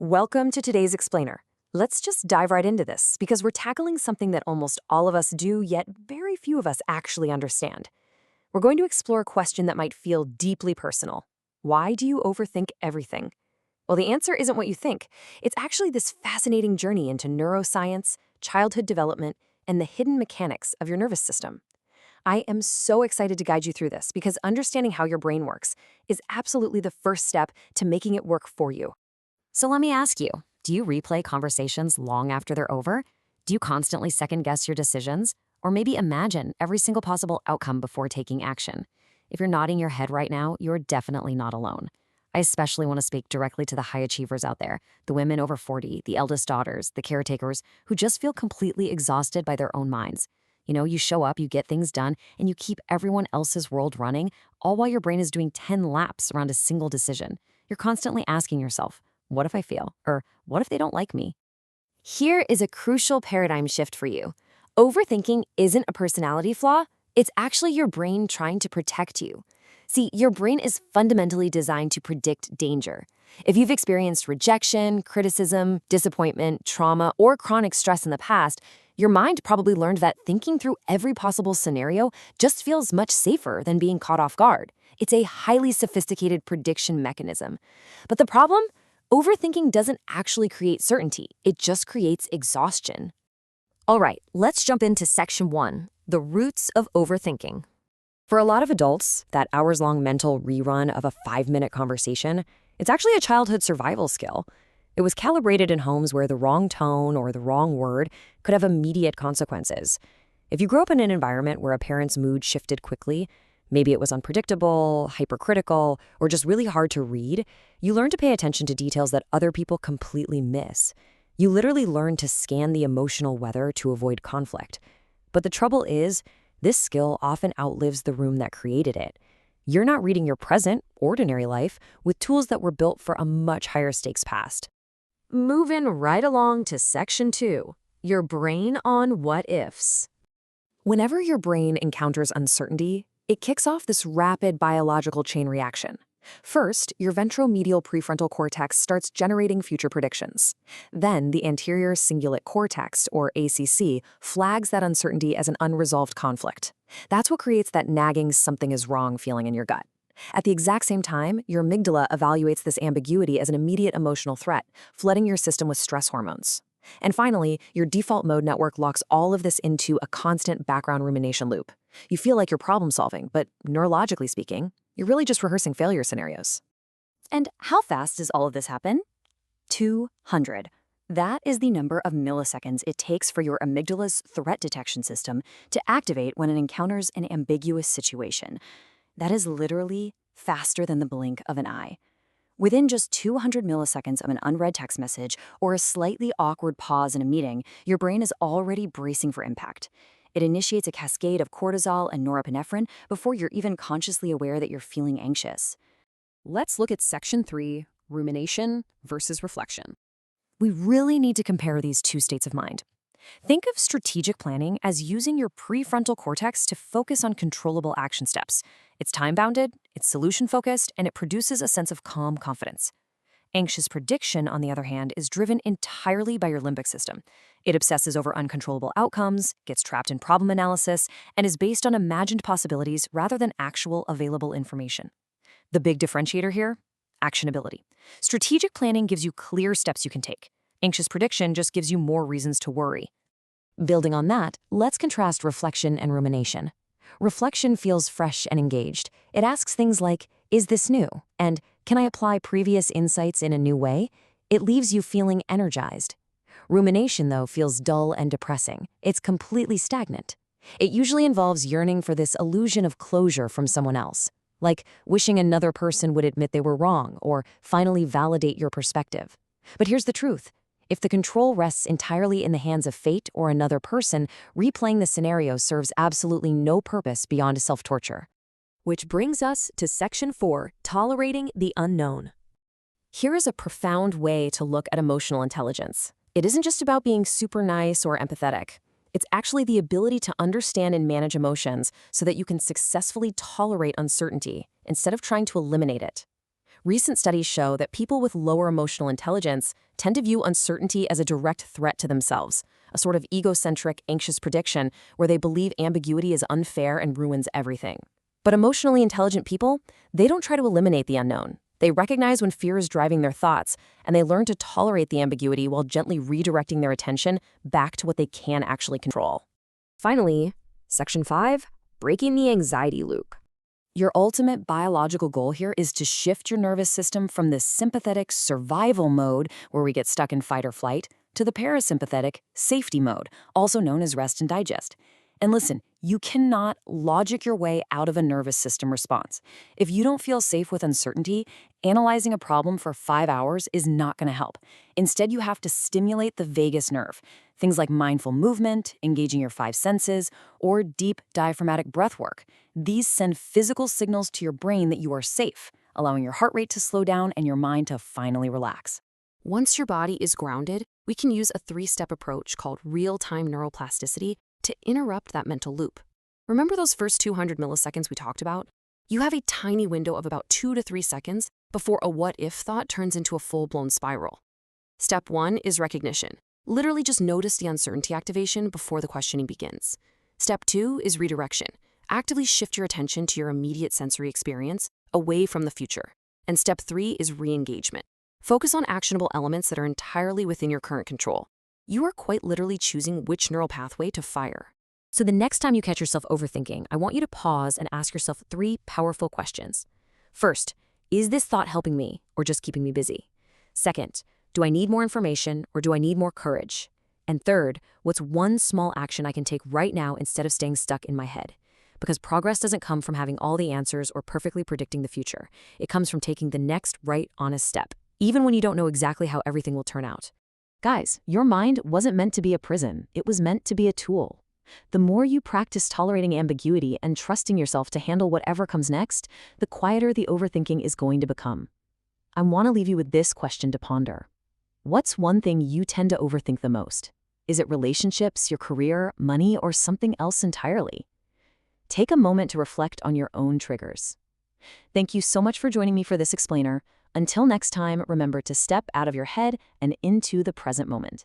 Welcome to today's explainer. Let's just dive right into this because we're tackling something that almost all of us do, yet very few of us actually understand. We're going to explore a question that might feel deeply personal. Why do you overthink everything? Well, the answer isn't what you think. It's actually this fascinating journey into neuroscience, childhood development, and the hidden mechanics of your nervous system. I am so excited to guide you through this because understanding how your brain works is absolutely the first step to making it work for you. So let me ask you, do you replay conversations long after they're over? Do you constantly second-guess your decisions? Or maybe imagine every single possible outcome before taking action? If you're nodding your head right now, you're definitely not alone. I especially want to speak directly to the high achievers out there, the women over 40, the eldest daughters, the caretakers, who just feel completely exhausted by their own minds. You show up, you get things done, and you keep everyone else's world running, all while your brain is doing 10 laps around a single decision. You're constantly asking yourself, what if I fail? Or what if they don't like me? Here is a crucial paradigm shift for you. Overthinking isn't a personality flaw. It's actually your brain trying to protect you. See, your brain is fundamentally designed to predict danger. If you've experienced rejection, criticism, disappointment, trauma, or chronic stress in the past, your mind probably learned that thinking through every possible scenario just feels much safer than being caught off guard. It's a highly sophisticated prediction mechanism. But the problem? Overthinking doesn't actually create certainty, it just creates exhaustion. All right, let's jump into section 1, the roots of overthinking. For a lot of adults, that hours-long mental rerun of a 5-minute conversation, it's actually a childhood survival skill. It was calibrated in homes where the wrong tone or the wrong word could have immediate consequences. If you grew up in an environment where a parent's mood shifted quickly, maybe it was unpredictable, hypercritical, or just really hard to read, you learn to pay attention to details that other people completely miss. You literally learn to scan the emotional weather to avoid conflict. But the trouble is, this skill often outlives the room that created it. You're not reading your present, ordinary life with tools that were built for a much higher stakes past. Moving right along to section 2, your brain on what ifs. Whenever your brain encounters uncertainty, it kicks off this rapid biological chain reaction. First, your ventromedial prefrontal cortex starts generating future predictions. Then, the anterior cingulate cortex, or ACC, flags that uncertainty as an unresolved conflict. That's what creates that nagging something is wrong feeling in your gut. At the exact same time, your amygdala evaluates this ambiguity as an immediate emotional threat, flooding your system with stress hormones. And finally, your default mode network locks all of this into a constant background rumination loop. You feel like you're problem solving, but neurologically speaking, you're really just rehearsing failure scenarios. And how fast does all of this happen? 200. That is the number of milliseconds it takes for your amygdala's threat detection system to activate when it encounters an ambiguous situation. That is literally faster than the blink of an eye. Within just 200 milliseconds of an unread text message or a slightly awkward pause in a meeting, your brain is already bracing for impact. It initiates a cascade of cortisol and norepinephrine before you're even consciously aware that you're feeling anxious. Let's look at section 3, rumination versus reflection. We really need to compare these two states of mind. Think of strategic planning as using your prefrontal cortex to focus on controllable action steps. It's time-bounded, it's solution-focused, and it produces a sense of calm confidence. Anxious prediction, on the other hand, is driven entirely by your limbic system. It obsesses over uncontrollable outcomes, gets trapped in problem analysis, and is based on imagined possibilities rather than actual available information. The big differentiator here? Actionability. Strategic planning gives you clear steps you can take. Anxious prediction just gives you more reasons to worry. Building on that, let's contrast reflection and rumination. Reflection feels fresh and engaged. It asks things like, is this new? And can I apply previous insights in a new way? It leaves you feeling energized. Rumination, though, feels dull and depressing. It's completely stagnant. It usually involves yearning for this illusion of closure from someone else, like wishing another person would admit they were wrong or finally validate your perspective. But here's the truth. If the control rests entirely in the hands of fate or another person, replaying the scenario serves absolutely no purpose beyond self-torture. Which brings us to section 4, tolerating the unknown. Here is a profound way to look at emotional intelligence. It isn't just about being super nice or empathetic. It's actually the ability to understand and manage emotions so that you can successfully tolerate uncertainty instead of trying to eliminate it. Recent studies show that people with lower emotional intelligence tend to view uncertainty as a direct threat to themselves, a sort of egocentric, anxious prediction where they believe ambiguity is unfair and ruins everything. But emotionally intelligent people, they don't try to eliminate the unknown. They recognize when fear is driving their thoughts, and they learn to tolerate the ambiguity while gently redirecting their attention back to what they can actually control. Finally, Section 5, breaking the anxiety loop. Your ultimate biological goal here is to shift your nervous system from this sympathetic survival mode, where we get stuck in fight or flight, to the parasympathetic safety mode, also known as rest and digest. And listen, you cannot logic your way out of a nervous system response. If you don't feel safe with uncertainty, analyzing a problem for 5 hours is not going to help. Instead, you have to stimulate the vagus nerve. Things like mindful movement, engaging your 5 senses, or deep diaphragmatic breath work. These send physical signals to your brain that you are safe, allowing your heart rate to slow down and your mind to finally relax. Once your body is grounded, we can use a 3-step approach called real-time neuroplasticity to interrupt that mental loop. Remember those first 200 milliseconds we talked about? You have a tiny window of about 2 to 3 seconds before a what-if thought turns into a full-blown spiral. Step 1 is recognition. Literally just notice the uncertainty activation before the questioning begins. Step 2 is redirection. Actively shift your attention to your immediate sensory experience away from the future. And step 3 is re-engagement. Focus on actionable elements that are entirely within your current control. You are quite literally choosing which neural pathway to fire. So the next time you catch yourself overthinking, I want you to pause and ask yourself 3 powerful questions. First, is this thought helping me or just keeping me busy? Second, do I need more information or do I need more courage? And third, what's one small action I can take right now instead of staying stuck in my head? Because progress doesn't come from having all the answers or perfectly predicting the future. It comes from taking the next right, honest step, even when you don't know exactly how everything will turn out. Guys, your mind wasn't meant to be a prison. It was meant to be a tool. The more you practice tolerating ambiguity and trusting yourself to handle whatever comes next, the quieter the overthinking is going to become. I want to leave you with this question to ponder. What's one thing you tend to overthink the most? Is it relationships, your career, money, or something else entirely? Take a moment to reflect on your own triggers. Thank you so much for joining me for this explainer. Until next time, remember to step out of your head and into the present moment.